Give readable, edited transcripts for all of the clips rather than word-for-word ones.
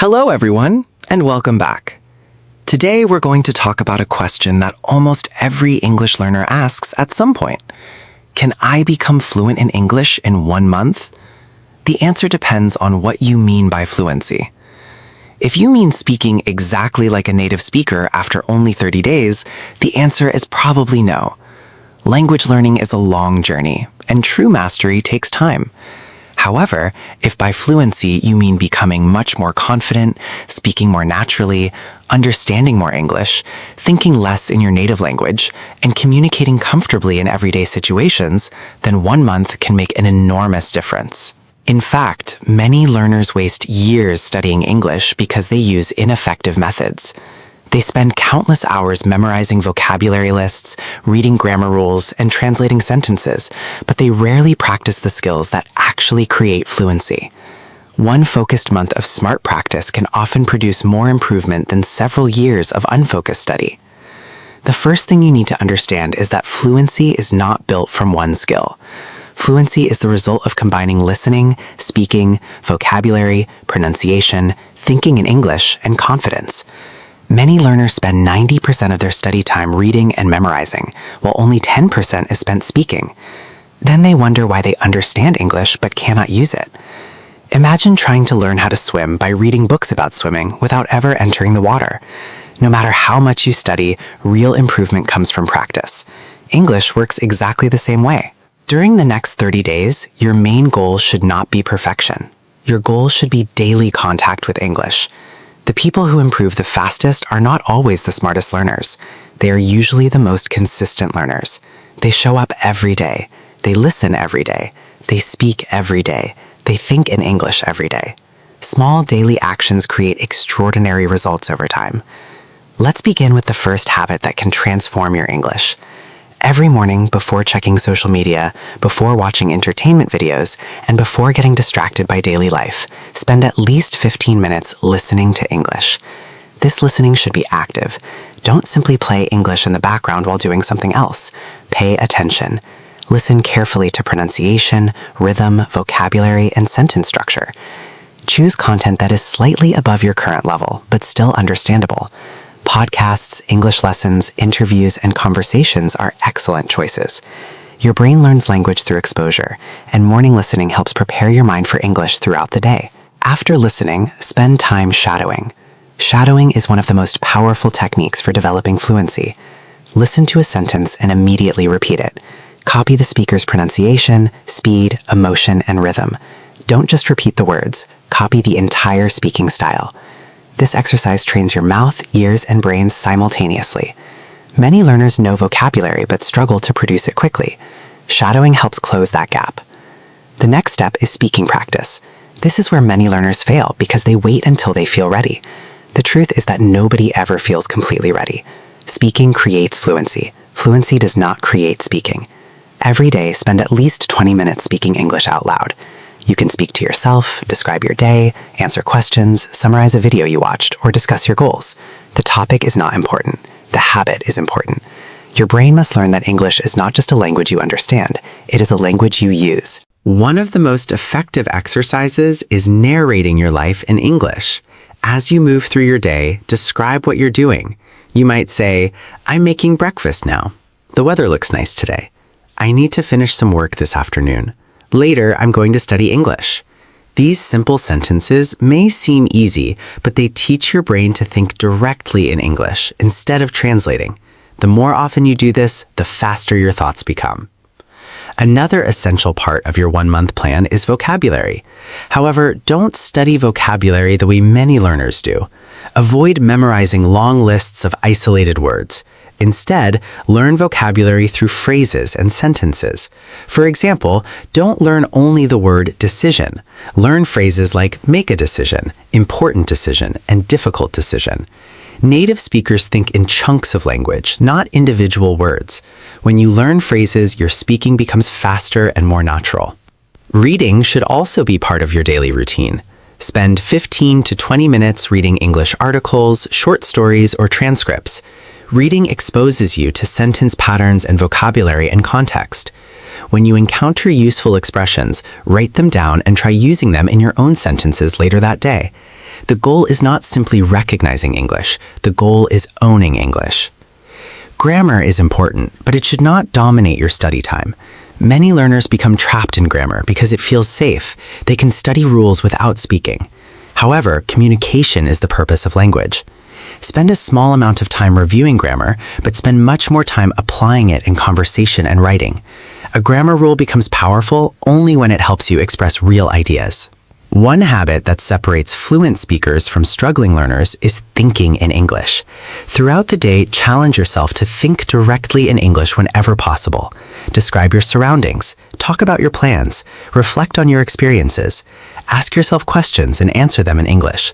Hello everyone, and welcome back. Today we're going to talk about a question that almost every English learner asks at some point. Can I become fluent in English in 1 month? The answer depends on what you mean by fluency. If you mean speaking exactly like a native speaker after only 30 days, the answer is probably no. Language learning is a long journey, and true mastery takes time. However, if by fluency you mean becoming much more confident, speaking more naturally, understanding more English, thinking less in your native language, and communicating comfortably in everyday situations, then 1 month can make an enormous difference. In fact, many learners waste years studying English because they use ineffective methods. They spend countless hours memorizing vocabulary lists, reading grammar rules, and translating sentences, but they rarely practice the skills that actually create fluency. One focused month of smart practice can often produce more improvement than several years of unfocused study. The first thing you need to understand is that fluency is not built from one skill. Fluency is the result of combining listening, speaking, vocabulary, pronunciation, thinking in English, and confidence. Many learners spend 90% of their study time reading and memorizing, while only 10% is spent speaking. Then they wonder why they understand English but cannot use it. Imagine trying to learn how to swim by reading books about swimming without ever entering the water. No matter how much you study, real improvement comes from practice. English works exactly the same way. During the next 30 days, your main goal should not be perfection. Your goal should be daily contact with English. The people who improve the fastest are not always the smartest learners. They are usually the most consistent learners. They show up every day. They listen every day. They speak every day. They think in English every day. Small daily actions create extraordinary results over time. Let's begin with the first habit that can transform your English. Every morning, before checking social media, before watching entertainment videos, and before getting distracted by daily life, spend at least 15 minutes listening to English. This listening should be active. Don't simply play English in the background while doing something else. Pay attention. Listen carefully to pronunciation, rhythm, vocabulary, and sentence structure. Choose content that is slightly above your current level, but still understandable. Podcasts, English lessons, interviews, and conversations are excellent choices. Your brain learns language through exposure, and morning listening helps prepare your mind for English throughout the day. After listening, spend time shadowing. Shadowing is one of the most powerful techniques for developing fluency. Listen to a sentence and immediately repeat it. Copy the speaker's pronunciation, speed, emotion, and rhythm. Don't just repeat the words, copy the entire speaking style. This exercise trains your mouth, ears, and brains simultaneously. Many learners know vocabulary but struggle to produce it quickly. Shadowing helps close that gap. The next step is speaking practice. This is where many learners fail because they wait until they feel ready. The truth is that nobody ever feels completely ready. Speaking creates fluency. Fluency does not create speaking. Every day, spend at least 20 minutes speaking English out loud. You can speak to yourself, describe your day, answer questions, summarize a video you watched, or discuss your goals. The topic is not important. The habit is important. Your brain must learn that English is not just a language you understand. It is a language you use. One of the most effective exercises is narrating your life in English. As you move through your day, describe what you're doing. You might say, "I'm making breakfast now. The weather looks nice today. I need to finish some work this afternoon. Later, I'm going to study English." These simple sentences may seem easy, but they teach your brain to think directly in English instead of translating. The more often you do this, the faster your thoughts become. Another essential part of your 1-month plan is vocabulary. However, don't study vocabulary the way many learners do. Avoid memorizing long lists of isolated words. Instead, learn vocabulary through phrases and sentences. For example, don't learn only the word decision. Learn phrases like make a decision, important decision, and difficult decision. Native speakers think in chunks of language, not individual words. When you learn phrases, your speaking becomes faster and more natural. Reading should also be part of your daily routine. Spend 15 to 20 minutes reading English articles, short stories, or transcripts. Reading exposes you to sentence patterns and vocabulary and context. When you encounter useful expressions, write them down and try using them in your own sentences later that day. The goal is not simply recognizing English. The goal is owning English. Grammar is important, but it should not dominate your study time. Many learners become trapped in grammar because it feels safe. They can study rules without speaking. However, communication is the purpose of language. Spend a small amount of time reviewing grammar, but spend much more time applying it in conversation and writing. A grammar rule becomes powerful only when it helps you express real ideas. One habit that separates fluent speakers from struggling learners is thinking in English. Throughout the day, challenge yourself to think directly in English whenever possible. Describe your surroundings, talk about your plans, reflect on your experiences, ask yourself questions and answer them in English.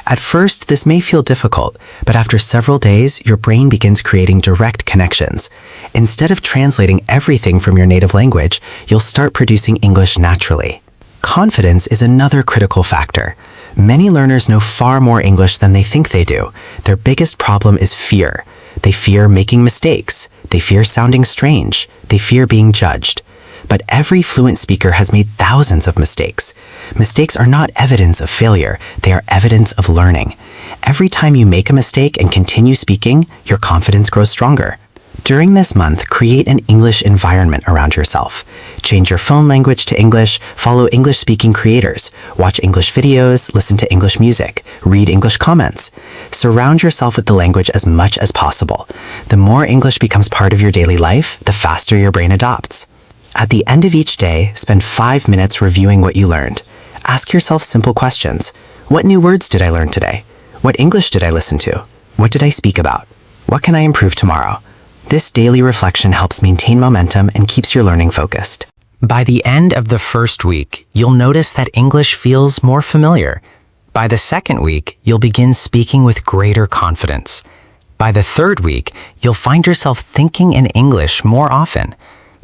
At first, this may feel difficult, but after several days, your brain begins creating direct connections. Instead of translating everything from your native language, you'll start producing English naturally. Confidence is another critical factor. Many learners know far more English than they think they do. Their biggest problem is fear. They fear making mistakes. They fear sounding strange. They fear being judged. But every fluent speaker has made thousands of mistakes. Mistakes are not evidence of failure. They are evidence of learning. Every time you make a mistake and continue speaking, your confidence grows stronger. During this month, create an English environment around yourself. Change your phone language to English, follow English-speaking creators, watch English videos, listen to English music, read English comments. Surround yourself with the language as much as possible. The more English becomes part of your daily life, the faster your brain adopts. At the end of each day, spend 5 minutes reviewing what you learned. Ask yourself simple questions. What new words did I learn today? What English did I listen to? What did I speak about? What can I improve tomorrow? This daily reflection helps maintain momentum and keeps your learning focused. By the end of the first week, you'll notice that English feels more familiar. By the second week, you'll begin speaking with greater confidence. By the third week, you'll find yourself thinking in English more often.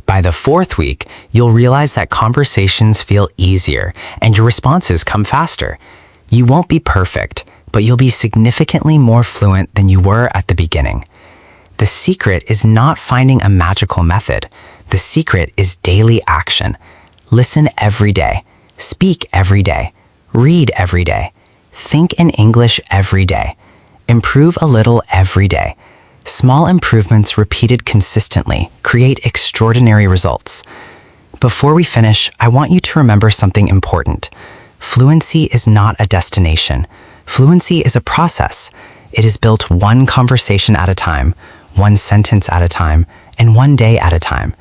By the fourth week, you'll realize that conversations feel easier and your responses come faster. You won't be perfect, but you'll be significantly more fluent than you were at the beginning. The secret is not finding a magical method. The secret is daily action. Listen every day. Speak every day. Read every day. Think in English every day. Improve a little every day. Small improvements repeated consistently create extraordinary results. Before we finish, I want you to remember something important. Fluency is not a destination. Fluency is a process. It is built one conversation at a time, one sentence at a time, and one day at a time.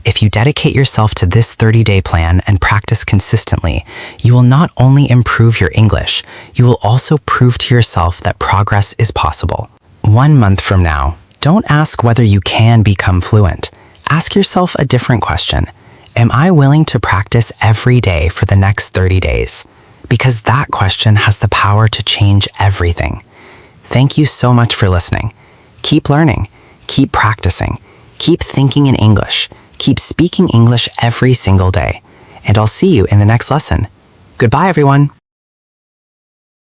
If you dedicate yourself to this 30-day plan and practice consistently, you will not only improve your English, you will also prove to yourself that progress is possible. 1 month from now, don't ask whether you can become fluent. Ask yourself a different question. Am I willing to practice every day for the next 30 days? Because that question has the power to change everything. Thank you so much for listening. Keep learning, keep practicing, keep thinking in English, keep speaking English every single day. And I'll see you in the next lesson. Goodbye, everyone.